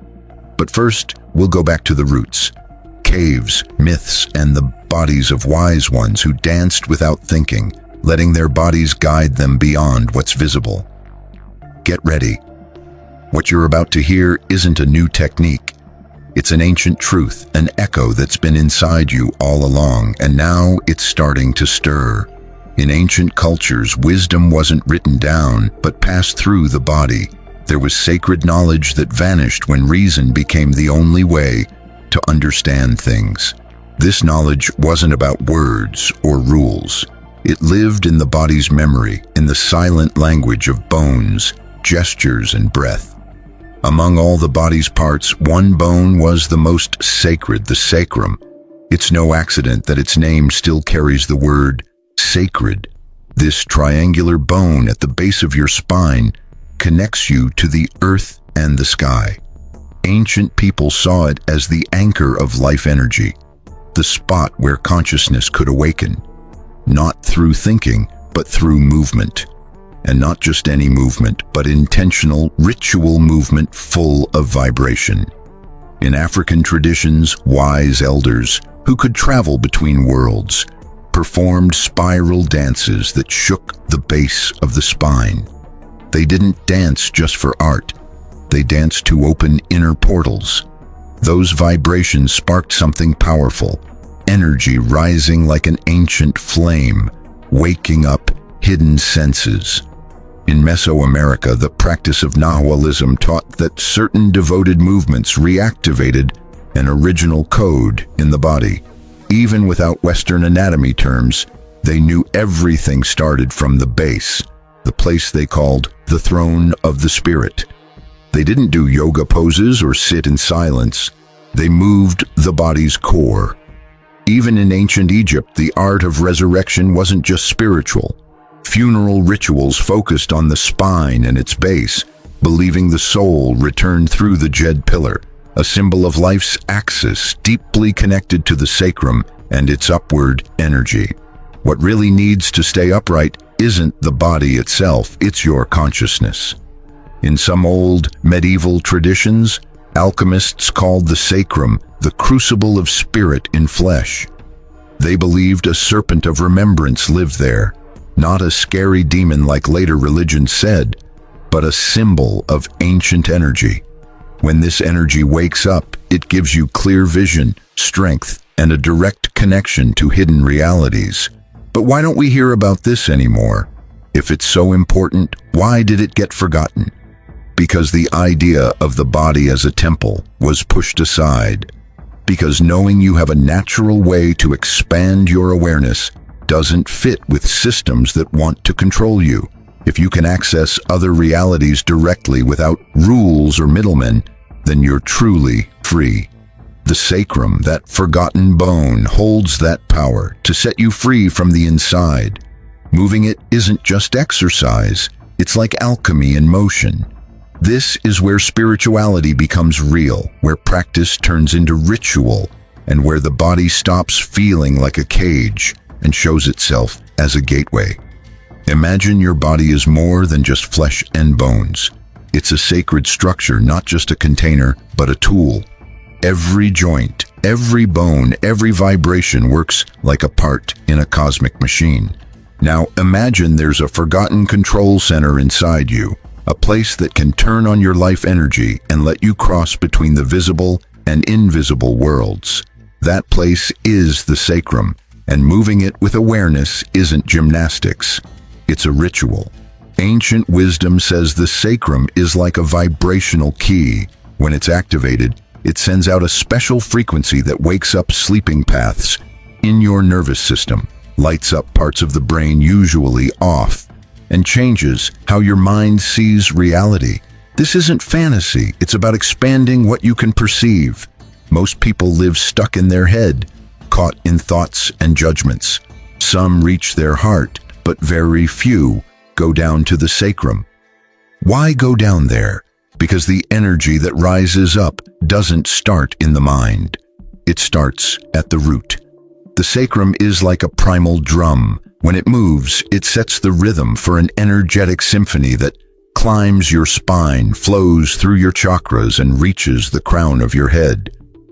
But first, we'll go back to the roots. Caves, myths, and the bodies of wise ones who danced without thinking, letting their bodies guide them beyond what's visible. Get ready. What you're about to hear isn't a new technique. It's an ancient truth, an echo that's been inside you all along, and now it's starting to stir. In ancient cultures, wisdom wasn't written down, but passed through the body. There was sacred knowledge that vanished when reason became the only way to understand things. This knowledge wasn't about words or rules. It lived in the body's memory, in the silent language of bones, gestures, and breath. Among all the body's parts, one bone was the most sacred, the sacrum. It's no accident that its name still carries the word sacred. This triangular bone at the base of your spine connects you to the earth and the sky. Ancient people saw it as the anchor of life energy, the spot where consciousness could awaken, not through thinking, but through movement. And not just any movement, but intentional, ritual movement full of vibration. In African traditions, wise elders, who could travel between worlds, performed spiral dances that shook the base of the spine. They didn't dance just for art. They danced to open inner portals. Those vibrations sparked something powerful, energy rising like an ancient flame, waking up hidden senses. In Mesoamerica, the practice of Nahualism taught that certain devoted movements reactivated an original code in the body. Even without Western anatomy terms, they knew everything started from the base, the place they called the throne of the spirit. They didn't do yoga poses or sit in silence. They moved the body's core. Even in ancient Egypt, the art of resurrection wasn't just spiritual. Funeral rituals focused on the spine and its base, believing the soul returned through the Jed pillar, a symbol of life's axis deeply connected to the sacrum and its upward energy. What really needs to stay upright isn't the body itself, it's your consciousness. In some old medieval traditions, alchemists called the sacrum the crucible of spirit in flesh. They believed a serpent of remembrance lived there, not a scary demon like later religions said, but a symbol of ancient energy. When this energy wakes up, it gives you clear vision, strength, and a direct connection to hidden realities. But why don't we hear about this anymore? If it's so important, why did it get forgotten? Because the idea of the body as a temple was pushed aside. Because knowing you have a natural way to expand your awareness doesn't fit with systems that want to control you. If you can access other realities directly without rules or middlemen, then you're truly free. The sacrum, that forgotten bone, holds that power to set you free from the inside. Moving it isn't just exercise, it's like alchemy in motion. This is where spirituality becomes real, where practice turns into ritual, and where the body stops feeling like a cage and shows itself as a gateway. Imagine your body is more than just flesh and bones. It's a sacred structure, not just a container, but a tool. Every joint, every bone, every vibration works like a part in a cosmic machine. Now imagine there's a forgotten control center inside you, a place that can turn on your life energy and let you cross between the visible and invisible worlds. That place is the sacrum, and moving it with awareness isn't gymnastics. It's a ritual. Ancient wisdom says the sacrum is like a vibrational key. When it's activated, it sends out a special frequency that wakes up sleeping paths in your nervous system, lights up parts of the brain usually off, and changes how your mind sees reality. This isn't fantasy, it's about expanding what you can perceive. Most people live stuck in their head, caught in thoughts and judgments. Some reach their heart, but very few go down to the sacrum. Why go down there? Because the energy that rises up doesn't start in the mind. It starts at the root. The sacrum is like a primal drum. When it moves, it sets the rhythm for an energetic symphony that climbs your spine, flows through your chakras, and reaches the crown of your head.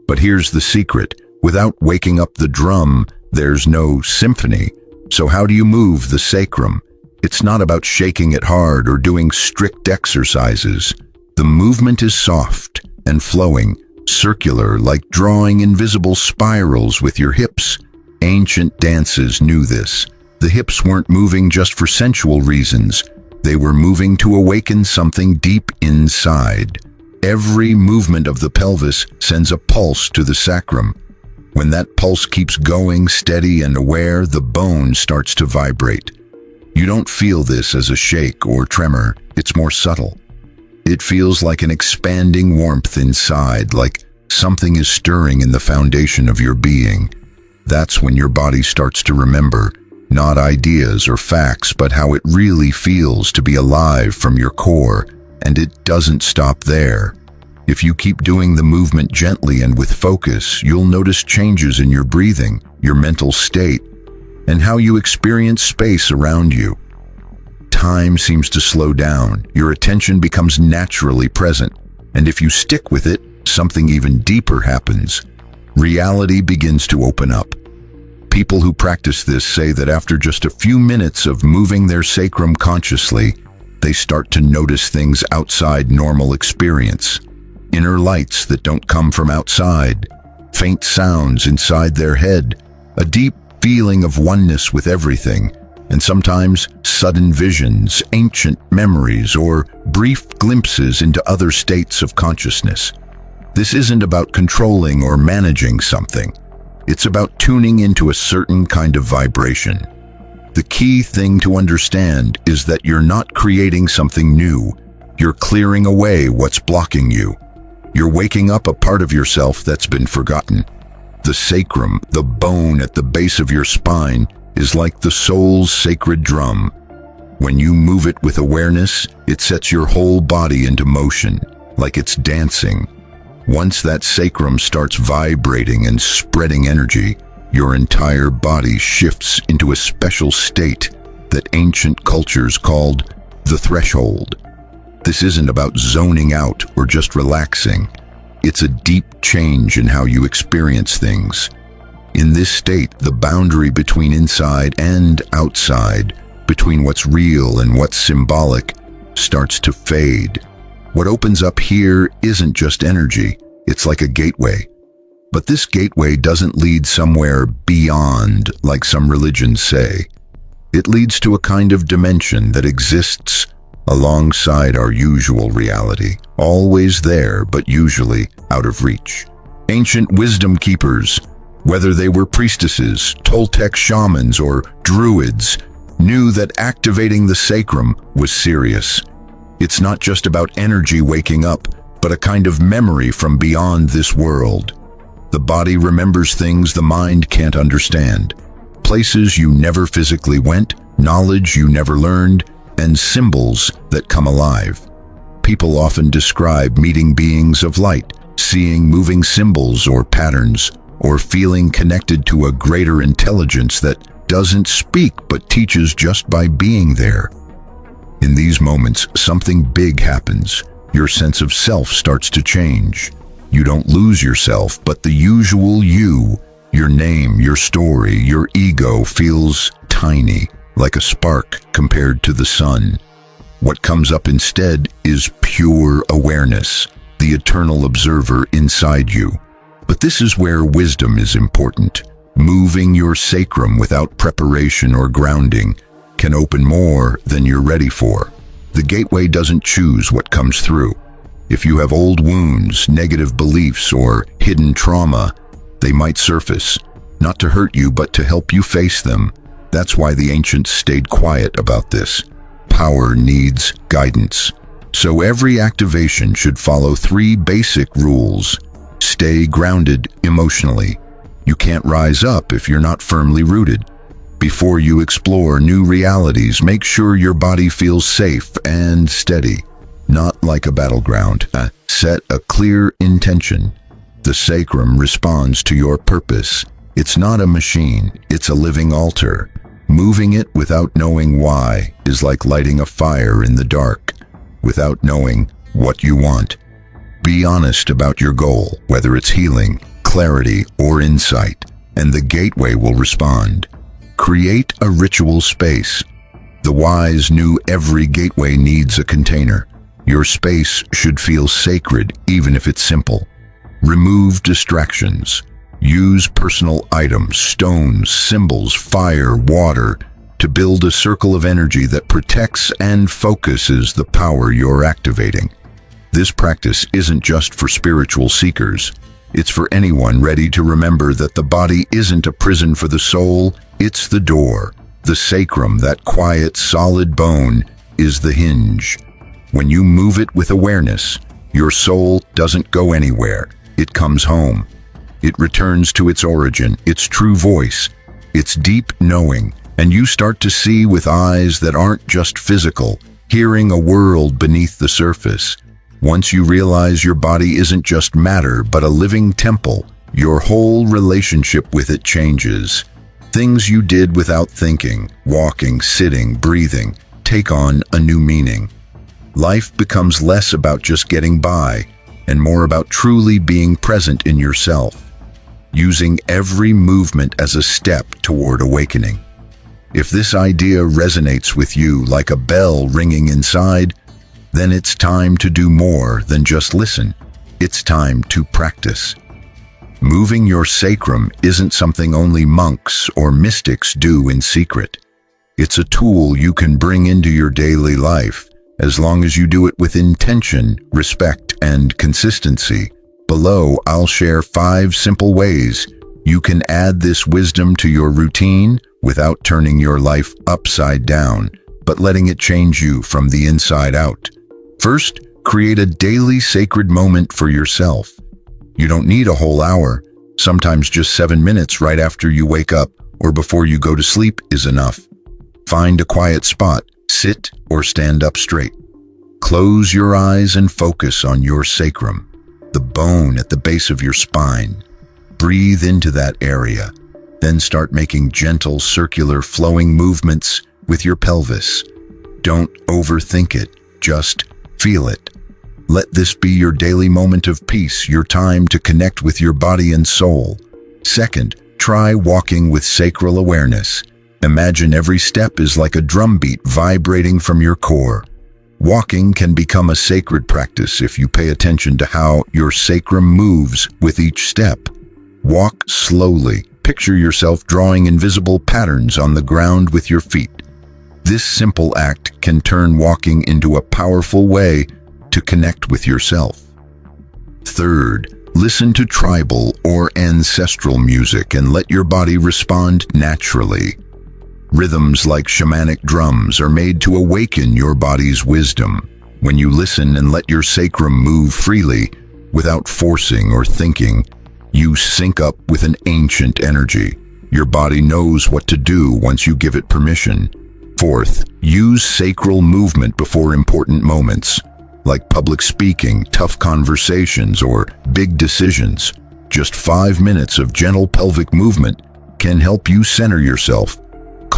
But here's the secret. Without waking up the drum, there's no symphony. So how do you move the sacrum? It's not about shaking it hard or doing strict exercises. The movement is soft and flowing, circular, like drawing invisible spirals with your hips. Ancient dances knew this. The hips weren't moving just for sensual reasons. They were moving to awaken something deep inside. Every movement of the pelvis sends a pulse to the sacrum. When that pulse keeps going steady and aware, the bone starts to vibrate. You don't feel this as a shake or tremor. It's more subtle. It feels like an expanding warmth inside, like something is stirring in the foundation of your being. That's when your body starts to remember, not ideas or facts, but how it really feels to be alive from your core. And it doesn't stop there. If you keep doing the movement gently and with focus, you'll notice changes in your breathing, your mental state, and how you experience space around you. Time seems to slow down. Your attention becomes naturally present. And if you stick with it, something even deeper happens. Reality begins to open up. People who practice this say that after just a few minutes of moving their sacrum consciously, they start to notice things outside normal experience. Inner lights that don't come from outside, faint sounds inside their head, a deep feeling of oneness with everything, and sometimes sudden visions, ancient memories, or brief glimpses into other states of consciousness. This isn't about controlling or managing something. It's about tuning into a certain kind of vibration. The key thing to understand is that you're not creating something new. You're clearing away what's blocking you. You're waking up a part of yourself that's been forgotten. The sacrum, the bone at the base of your spine, is like the soul's sacred drum. When you move it with awareness, it sets your whole body into motion, like it's dancing. Once that sacrum starts vibrating and spreading energy, your entire body shifts into a special state that ancient cultures called the threshold. This isn't about zoning out or just relaxing. It's a deep change in how you experience things. In this state, the boundary between inside and outside, between what's real and what's symbolic, starts to fade. What opens up here isn't just energy, it's like a gateway. But this gateway doesn't lead somewhere beyond, like some religions say. It leads to a kind of dimension that exists alongside our usual reality, always there, but usually out of reach. Ancient wisdom keepers, whether they were priestesses, Toltec shamans, or druids, knew that activating the sacrum was serious. It's not just about energy waking up, but a kind of memory from beyond this world. The body remembers things the mind can't understand. Places you never physically went, knowledge you never learned, and symbols that come alive. People often describe meeting beings of light, seeing moving symbols or patterns, or feeling connected to a greater intelligence that doesn't speak but teaches just by being there. In these moments, something big happens. Your sense of self starts to change. You don't lose yourself, but the usual you, your name, your story, your ego feels tiny, like a spark compared to the sun. What comes up instead is pure awareness, the eternal observer inside you. But this is where wisdom is important. Moving your sacrum without preparation or grounding can open more than you're ready for. The gateway doesn't choose what comes through. If you have old wounds, negative beliefs, or hidden trauma, they might surface, not to hurt you, but to help you face them. That's why the ancients stayed quiet about this. Power needs guidance. So every activation should follow 3 basic rules. Stay grounded emotionally. You can't rise up if you're not firmly rooted. Before you explore new realities, make sure your body feels safe and steady, not like a battleground. Set a clear intention. The sacrum responds to your purpose. It's not a machine, it's a living altar. Moving it without knowing why is like lighting a fire in the dark, without knowing what you want. Be honest about your goal, whether it's healing, clarity, or insight, and the gateway will respond. Create a ritual space. The wise knew every gateway needs a container. Your space should feel sacred, even if it's simple. Remove distractions. Use personal items, stones, symbols, fire, water, to build a circle of energy that protects and focuses the power you're activating. This practice isn't just for spiritual seekers. It's for anyone ready to remember that the body isn't a prison for the soul, it's the door. The sacrum, that quiet, solid bone, is the hinge. When you move it with awareness, your soul doesn't go anywhere. It comes home. It returns to its origin, its true voice, its deep knowing, and you start to see with eyes that aren't just physical, hearing a world beneath the surface. Once you realize your body isn't just matter, but a living temple, your whole relationship with it changes. Things you did without thinking, walking, sitting, breathing, take on a new meaning. Life becomes less about just getting by, and more about truly being present in yourself, using every movement as a step toward awakening. If this idea resonates with you like a bell ringing inside, then it's time to do more than just listen. It's time to practice. Moving your sacrum isn't something only monks or mystics do in secret. It's a tool you can bring into your daily life, as long as you do it with intention, respect, and consistency. Below, I'll share 5 simple ways you can add this wisdom to your routine without turning your life upside down, but letting it change you from the inside out. First, create a daily sacred moment for yourself. You don't need a whole hour. Sometimes just 7 minutes right after you wake up or before you go to sleep is enough. Find a quiet spot, sit or stand up straight. Close your eyes and focus on your sacrum, the bone at the base of your spine. Breathe into that area, then start making gentle, circular, flowing movements with your pelvis. Don't overthink it, just feel it. Let this be your daily moment of peace, your time to connect with your body and soul. Second, try walking with sacral awareness. Imagine every step is like a drumbeat vibrating from your core. Walking can become a sacred practice if you pay attention to how your sacrum moves with each step. Walk slowly. Picture yourself drawing invisible patterns on the ground with your feet. This simple act can turn walking into a powerful way to connect with yourself. Third, listen to tribal or ancestral music and let your body respond naturally. Rhythms like shamanic drums are made to awaken your body's wisdom. When you listen and let your sacrum move freely, without forcing or thinking, you sync up with an ancient energy. Your body knows what to do once you give it permission. Fourth, use sacral movement before important moments, like public speaking, tough conversations, or big decisions. Just 5 minutes of gentle pelvic movement can help you center yourself,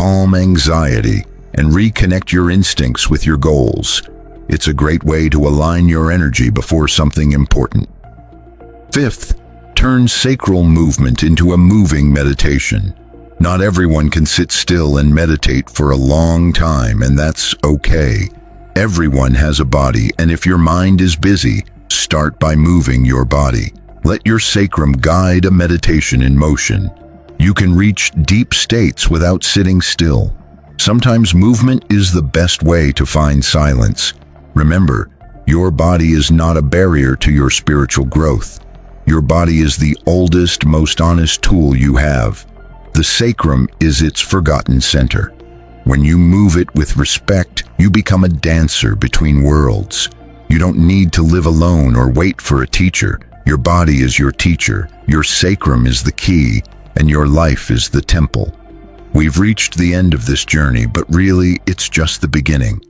calm anxiety, and reconnect your instincts with your goals. It's a great way to align your energy before something important. Fifth, turn sacral movement into a moving meditation. Not everyone can sit still and meditate for a long time, and that's okay. Everyone has a body, and if your mind is busy, start by moving your body. Let your sacrum guide a meditation in motion. You can reach deep states without sitting still. Sometimes movement is the best way to find silence. Remember, your body is not a barrier to your spiritual growth. Your body is the oldest, most honest tool you have. The sacrum is its forgotten center. When you move it with respect, you become a dancer between worlds. You don't need to live alone or wait for a teacher. Your body is your teacher, your sacrum is the key, and your life is the temple. We've reached the end of this journey, but really, it's just the beginning.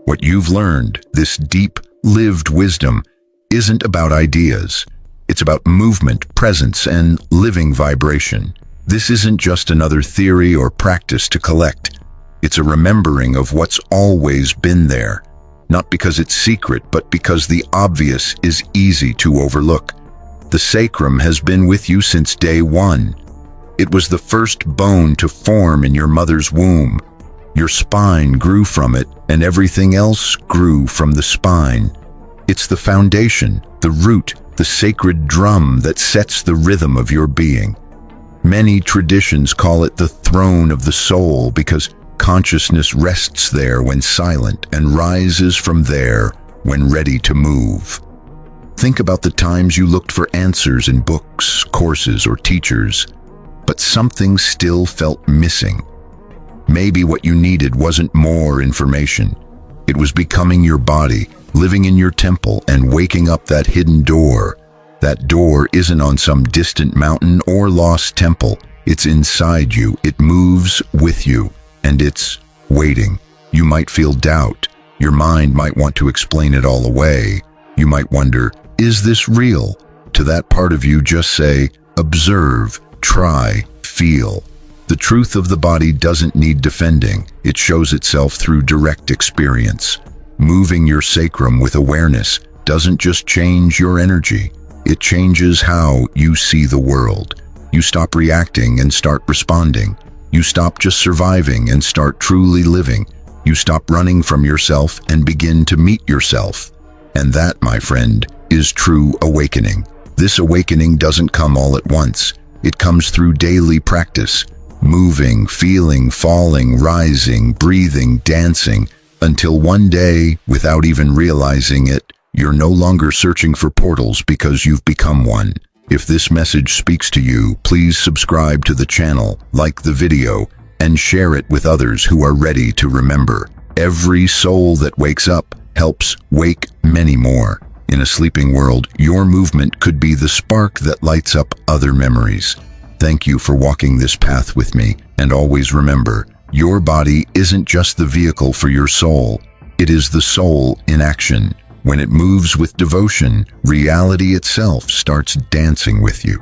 What you've learned, this deep, lived wisdom, isn't about ideas. It's about movement, presence, and living vibration. This isn't just another theory or practice to collect. It's a remembering of what's always been there. Not because it's secret, but because the obvious is easy to overlook. The sacrum has been with you since day one. It was the first bone to form in your mother's womb. Your spine grew from it, and everything else grew from the spine. It's the foundation, the root, the sacred drum that sets the rhythm of your being. Many traditions call it the throne of the soul because consciousness rests there when silent and rises from there when ready to move. Think about the times you looked for answers in books, courses, or teachers, but something still felt missing. Maybe what you needed wasn't more information. It was becoming your body, living in your temple, and waking up that hidden door. That door isn't on some distant mountain or lost temple. It's inside you. It moves with you, and it's waiting. You might feel doubt. Your mind might want to explain it all away. You might wonder, is this real? To that part of you, just say, observe, try, feel. The truth of the body doesn't need defending. It shows itself through direct experience. Moving your sacrum with awareness doesn't just change your energy. It changes how you see the world. You stop reacting and start responding. You stop just surviving and start truly living. You stop running from yourself and begin to meet yourself. And that, my friend, is true awakening. This awakening doesn't come all at once. It comes through daily practice. Moving, feeling, falling, rising, breathing, dancing, until one day, without even realizing it, you're no longer searching for portals because you've become one. If this message speaks to you, please subscribe to the channel, like the video, and share it with others who are ready to remember. Every soul that wakes up helps wake many more. In a sleeping world, your movement could be the spark that lights up other memories. Thank you for walking this path with me, and always remember, your body isn't just the vehicle for your soul. It is the soul in action. When it moves with devotion, reality itself starts dancing with you.